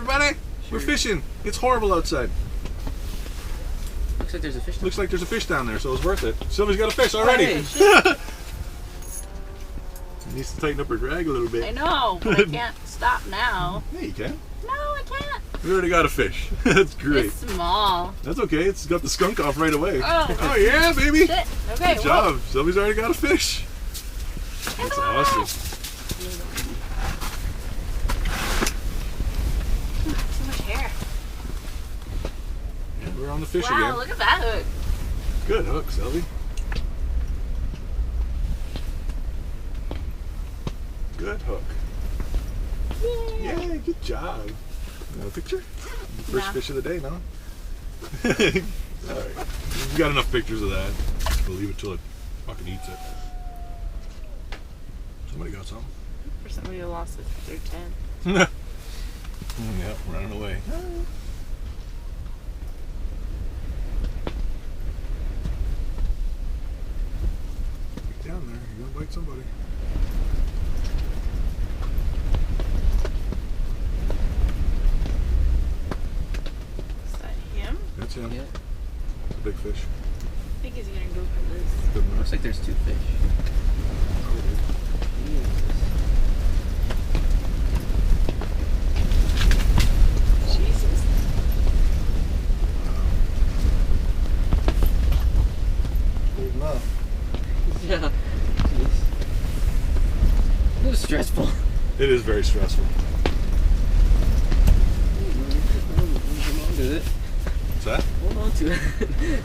everybody. We're fishing. It's horrible outside. Looks like there's a fish. Looks like there's a fish down there, so it's worth it. Sylvie's got a fish already. Hey, Needs to tighten up her drag a little bit. I know, but I can't stop now. Yeah, you can. No, I can't. We already got a fish. That's great. It's small. That's okay. It's got the skunk off right away. Oh, Yeah, baby. shit. Okay, Good job. Sylvie's already got a fish. That's awesome. So much hair. Yeah, we're on the fish Wow, again. look at that hook. Good hook, Sylvie. Good hook. Yay. Yeah, good job. Got a picture? First Yeah. fish of the day, no? Alright. We got enough pictures of that. We'll leave it till it fucking eats it. Somebody got something? For somebody who lost their 10. Yeah, running away. Get down there. You're gonna bite somebody. Is that him? That's him. Yeah. It's a big fish. I think he's gonna go for this. Good enough. Looks like there's two fish. Jesus. Good enough. Yeah. Jeez. It was stressful. It is very stressful. Hold on to it. What's that? Hold on to it.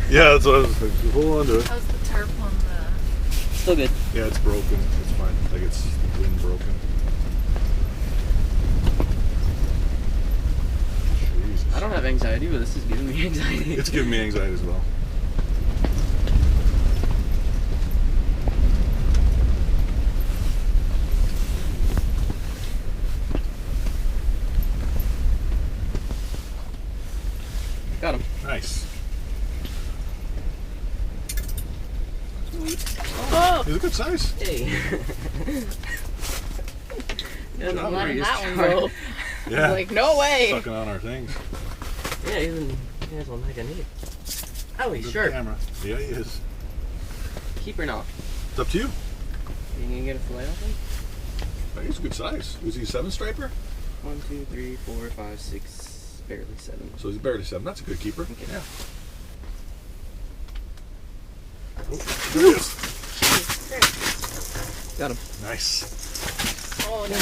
Yeah, that's what I was thinking. Hold on to it. How's the tarp on the... Still good. Yeah, it's broken. It's fine. Like it's wind broken. Jesus. I don't have anxiety, but this is giving me anxiety. It's giving me anxiety as well. Got him. Nice. Oh! He's a good size. Hey. Yeah, Good no job. Letting worries. that one go. Yeah. Like, no way. Sucking on our things. Yeah, even he has one like I need. Oh, he's Good sharp. camera. Yeah, he is. Keep or not? It's up to you. You gonna get a fillet off him? I think he's a good size. Was he a 7-striper? 1, 2, 3, 4, 5, 6, barely 7. So he's barely 7. That's a good keeper. Okay. Yeah. Oh, there he is. Jesus Christ. Got him. Nice. Oh, no.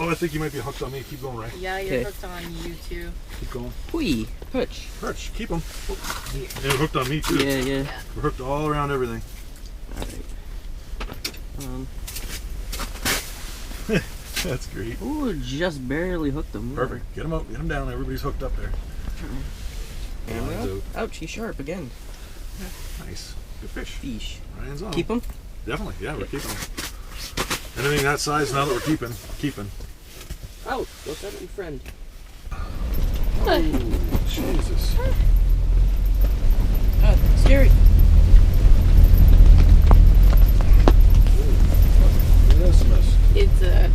Oh, I think he might be hooked on me. Keep going, right? Yeah, you're Okay. hooked on you too. Keep going. Hui. Perch. Perch, keep him. Oh, you're hooked on me too. Yeah, yeah. Yeah. We're hooked all around everything. Alright. That's great. Ooh, just barely hooked him. Perfect. Get him out. Get him down. Everybody's hooked up there. Camera Lines out. Ouch, he's sharp again. Nice. Good fish. Fish. Ryan's on. Keep him? Definitely. Yeah, we're keeping him. Anything that size now that we're keeping. Out. Go set it, your friend. Oh, Jesus. Scary. Christmas. It's a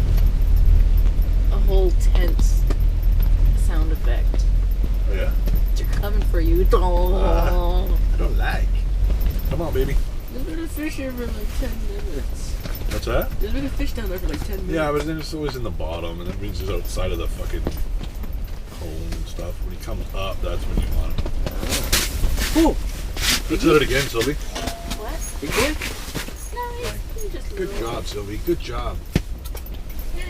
whole tense sound effect. Oh, yeah? They're coming for you. I don't like. Come on, baby. There's been a fish here for like 10 minutes. What's that? There's been a fish down there for like 10 minutes. Yeah, but then it's always in the bottom, and that means it's outside of the fucking cone and stuff. When he comes up, that's when you want him. Oh! Let's do it again, Sylvie. What? Big boy? No, he's just Good job, Sylvie. Good job.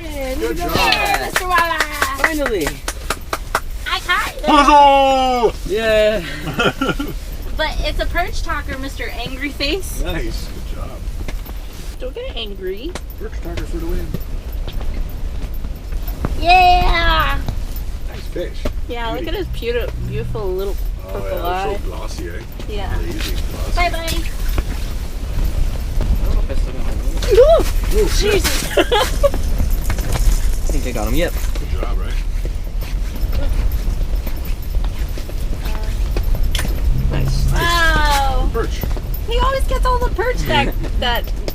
Yeah, Good job. Mr. Walla! Finally! I caught it. Puzzle! Yeah! But it's a perch talker, Mr. Angry Face. Nice. Good job. Don't get angry. Perch talker for the win. Yeah! Nice fish. Yeah, look Beauty. at his beautiful little Oh, purple yeah, eye. they're so glossy, eh? Yeah. Lazy, glossy. Bye bye. I don't know if I still got him. Oh, shit. Jesus. I think I got him. Yep. Good job, right? Nice. Wow. Perch. He always gets all the perch that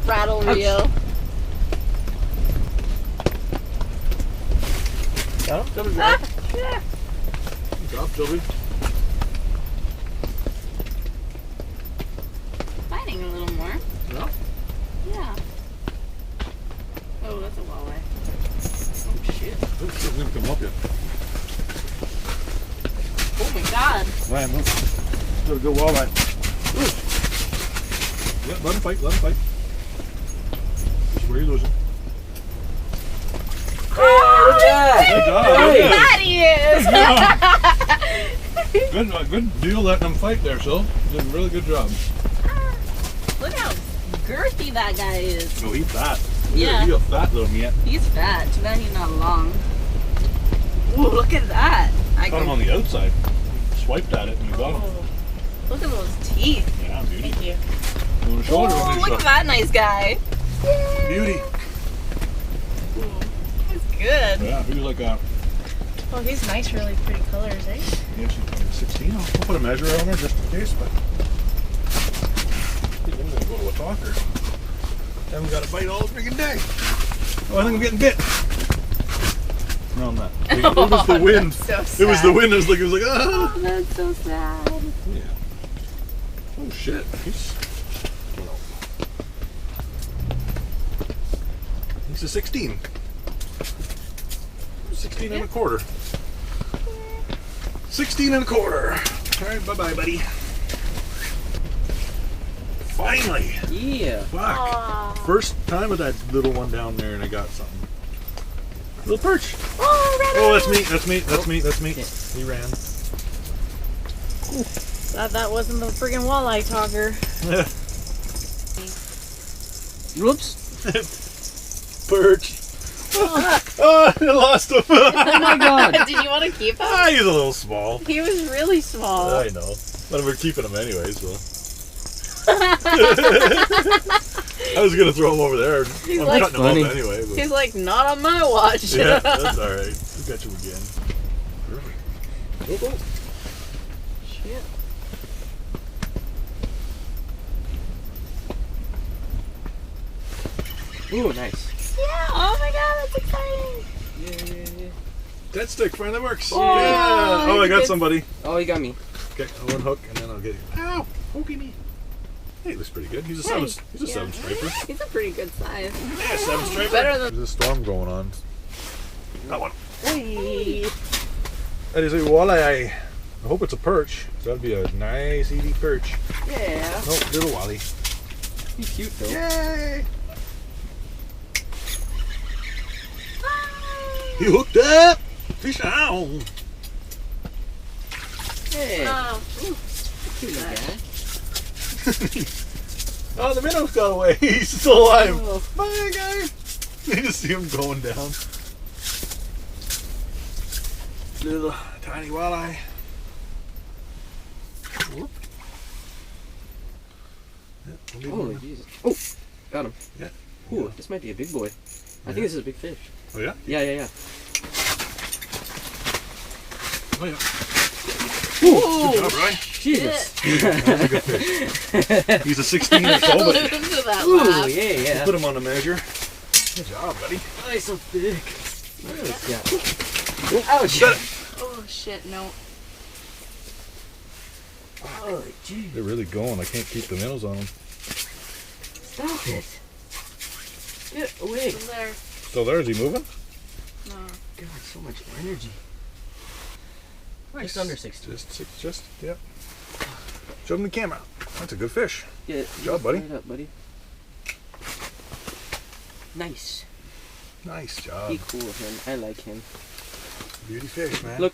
rattle reel. Got him? Ah. Yeah. Good job, Sylvie. Fighting a little more. Yeah. Yeah. Oh, that's a walleye. Oh shit. Oh, shit, we're gonna come up yet. Oh my god. Ryan, look. Got a good walleye. Yeah, let him fight, let him fight. This is where you're losing. Good job. How fat he is! Good deal letting him fight there, Sil. You did a really good job. Look how girthy that guy is. Oh, he's fat. Yeah. He's a fat little meat. He's fat. Too bad he's not long. Ooh, look at that. I Got him on the outside. Swiped at it and you got him. Oh, look at those teeth. Yeah, beauty. Thank you. You want a shoulder? Oh, look at that nice guy. Beauty. He's good. Yeah, he was like a... Oh, he's nice, really pretty colors, eh? Yeah, she's like 16. I'll put a measure on her just in case, but... I think I'm going to go to a talker. I haven't got a bite all freaking day. Oh, I think I'm getting bit. No, I'm not. It was the wind. So sad. It was the wind. It was like, ah. Oh, that's so sad. Yeah. Oh, shit. He's a 16. 16 and a quarter. 16 and a quarter. All right, bye-bye, buddy. Finally. Yeah. Fuck. Aww. First time with that little one down there and I got something. Little perch. Oh, red Oh, eye. that's me. He ran. Glad that wasn't the friggin' walleye talker. Whoops. Perch. Oh, I lost him. Oh my god. Did you want to keep him? Ah, he's a little small. He was really small. I know. But we're keeping him anyway, so. I was gonna throw him over there. I'm like- cutting him Funny. up anyway. But. He's like, not on my watch. Yeah, that's alright. We'll catch him again. Perfect. Oh. Shit. Ooh, nice. Yeah. Oh my god, that's exciting. Yeah. Dead stick finally works. Oh, yeah. Oh, I got good. somebody. Oh, you got me. Okay, I'll unhook and then I'll get him. Ow! Pokey me. Hey, he looks pretty good. He's a seven. He's a Yeah. seven striper. He's a pretty good size. Yeah, seven striper. Better than. There's a storm going on. That one. Hey. That is a walleye. I hope it's a perch. So that'd be a nice, easy perch. Yeah. Nope, little wally. He's cute though. Yay! He hooked up. Fish on. Hey. Oh. Ooh. Cute little guy. Oh, the minnow's got away. He's still alive. Oh. Bye, guys. You just see him going down. Little tiny walleye. Whoop. Yeah, we'll leave him Holy in. Jesus. Oh, got him. Yeah. Ooh, this might be a big boy. I think this is a big fish. Oh, yeah? Yeah. Oh, yeah. Ooh. Good job, Ryan. Jesus. That's a good fish. He's a 16 or so, but Listen to that Ooh, laugh. yeah. put him on the measure. Good job, buddy. Nice and thick. Yeah. Oh, shut it. Oh shit, no. Holy jeez. They're really going. I can't keep the minnows on them. Stop it. Get away. Is there? Still there? Is he moving? No. God, so much energy. Just under 60. Just, yeah. Show him the camera. That's a good fish. Yeah, Good job, buddy. Right up, buddy. Nice. Nice job. Be cool with him. I like him. Beauty fish, man. Look.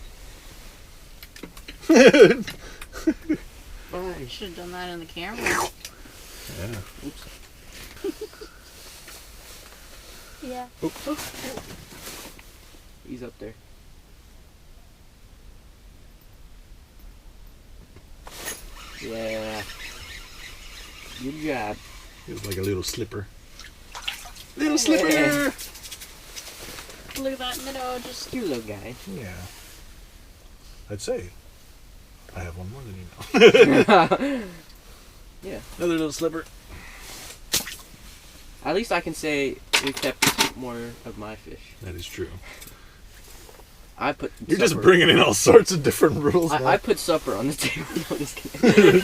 You Bye. should have done that in the camera. Yeah. Oops. Yeah. He's up there. Yeah. Good job. He was like a little slipper. Little slipper! Look at that minnow just. Cute little guy. Yeah. I'd say I have one more than you know. Yeah. Another little slipper. At least I can say we kept more of my fish. That is true. I put. You're just bringing in all sorts of different rules. I put supper on the table. No, just kidding.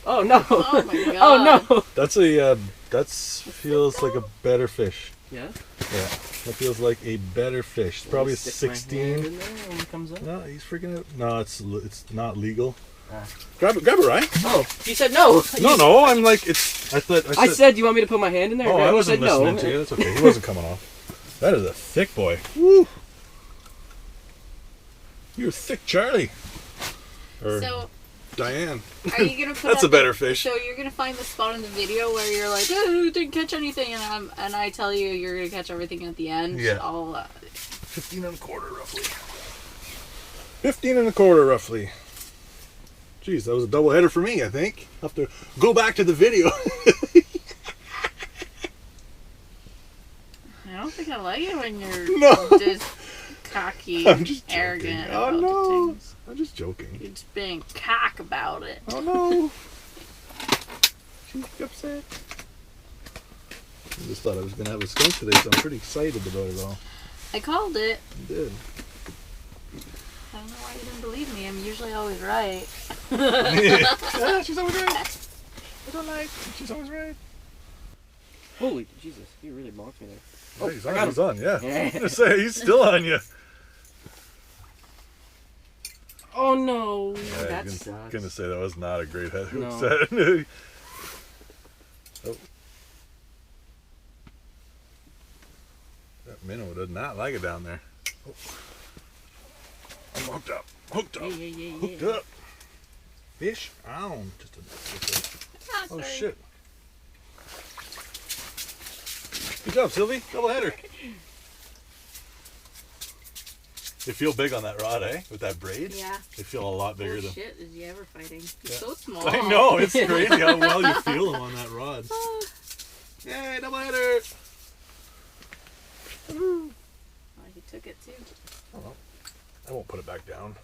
Oh no! Oh my god! Oh no! That's a feels like a better fish. Yeah. Yeah, that feels like a better fish. It's probably a Stick my hand 16. in there when it comes up. No, he's freaking out. No, it's not legal. Ah. Grab it, right? Oh, you said no. No. I'm like it's. I said, do you want me to put my hand in there? Oh, I wasn't said listening no. to you. That's okay. He wasn't coming off. That is a thick boy. Woo! You're thick, Charlie. Or So, Diane. are you gonna put That's up a better fish. So you're gonna find the spot in the video where you're like, oh, didn't catch anything, and I tell you you're gonna catch everything at the end. Yeah. I'll, 15 and a quarter, roughly. 15 and a quarter, roughly. Jeez, that was a double header for me, I think. I'll have to go back to the video. I don't think I like it when you're No. just cocky, I'm just joking. arrogant Oh, about no. the things. I'm just joking. You're just being cock about it. Oh no. She's upset. I just thought I was going to have a skunk today, so I'm pretty excited about it all. I called it. I did. I don't know why you didn't believe me. I'm usually always right. Yeah, she's always right. I don't like. She's always right. Holy Jesus! You really bonked me there. Oh, I he's got on. He's on. Yeah. Yeah. I'm gonna say he's still on you. Oh no! Yeah, That I'm sucks. gonna say that was not a great head. No. Set. Oh. That minnow does not like it down there. Oh. I'm hooked up. Hooked up. Yeah. Hooked up. Fish on. Just Ah, oh sorry. shit. Good job, Sylvie. Double header. They feel big on that rod, eh? With that braid? Yeah. They feel a lot bigger Oh than. shit, is he ever fighting? He's Yeah. so small. I know, it's crazy how well you feel them on that rod. Oh, Yay, double header! oh, he took it too. Oh, well. I won't put it back down.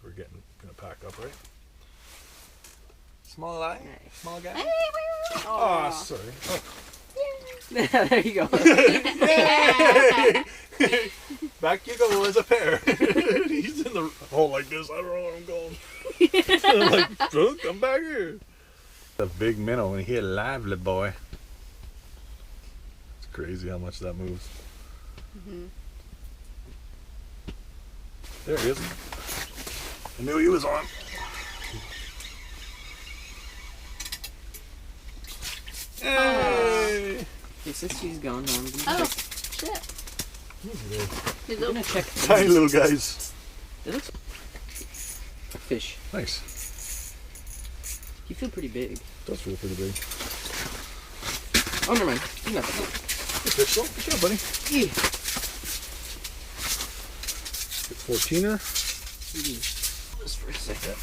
We're gonna pack up, right? Small eye? Nice. Small guy? Hey, Oh, sorry. Oh. There you go. Yay! Back you go as a pair. He's in the hole like this. I don't know where I'm going. I'm like, "Brooke, come back here. A big minnow, and he a lively boy. It's crazy how much that moves. Mm-hmm. There he is. I knew he was on. Hey! Okay, since she's gone, I'm Oh, shit. He's gonna open. check. Tiny little guys. It looks fish. Nice. You feel pretty big. Does feel pretty big. Oh, never mind. There's nothing. Good fish though. Good job, buddy. Yeah. Good 14er. Just for a second.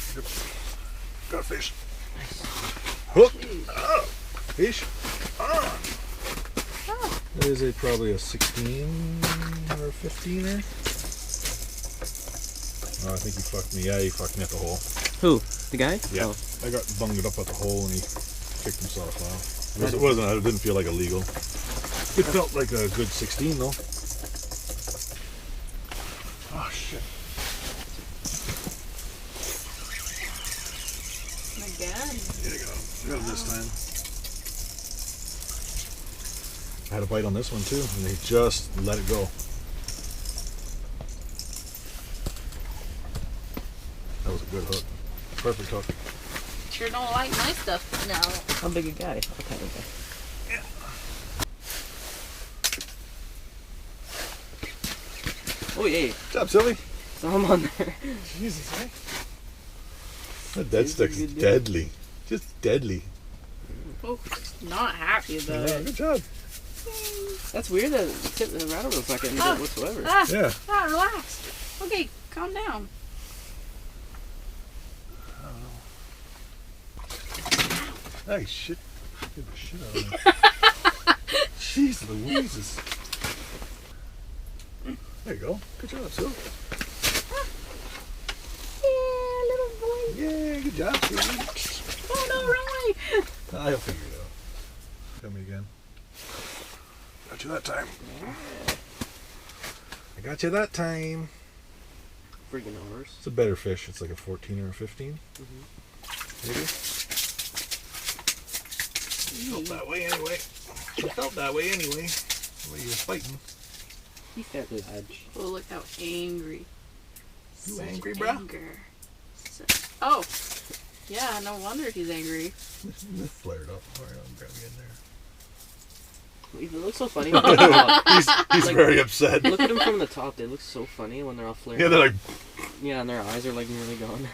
Got a fish. Nice. Hook. Jeez. Oh. Fish. On. Oh, That is probably a 16 or a 15er. Oh, I think he fucked me. Yeah, he fucked me at the hole. Who? The guy? Yeah. Oh. I got bunged up at the hole and he kicked himself out. It didn't feel like illegal. It felt like a good 16 though. Oh shit. again. Here you go. Got it this time. I had a bite on this one too, and they just let it go. That was a good hook. Perfect hook. Sure don't like my stuff now. How big a guy? What kind of guy? Oh yeah. Good job, Sylvie. Some on there. Jesus, eh? That dead He's a stick's good dude. deadly. Just deadly. Oh, not happy about Yeah, it. good job. That's weird that the rattle wheel's not getting bit whatsoever. Ah, Yeah. ah, relax. Okay, calm down. Hey, shit. Get the shit out of me. Jeez Louises. There you go. Good job, Sylvie. Yeah, little boy. Yeah, good job, Sylvie. Oh, no, wrong way. I'll figure it out. Tell me again. Got you that time. got you that time. Friggin' ours. It's a better fish. It's like a 14 or a 15. Maybe. Felt that way anyway. It felt that way anyway. The way you were fighting. He felt the edge. Oh, look how angry. You Such angry, bruh? anger. Oh. Yeah, no wonder he's angry. This flared up. Alright, I'll grab you in there. It looks so funny when they're on top. He's Like, very upset. Look at them from the top. They look so funny when they're all flared. Yeah, they're like, Yeah, and their eyes are like nearly gone.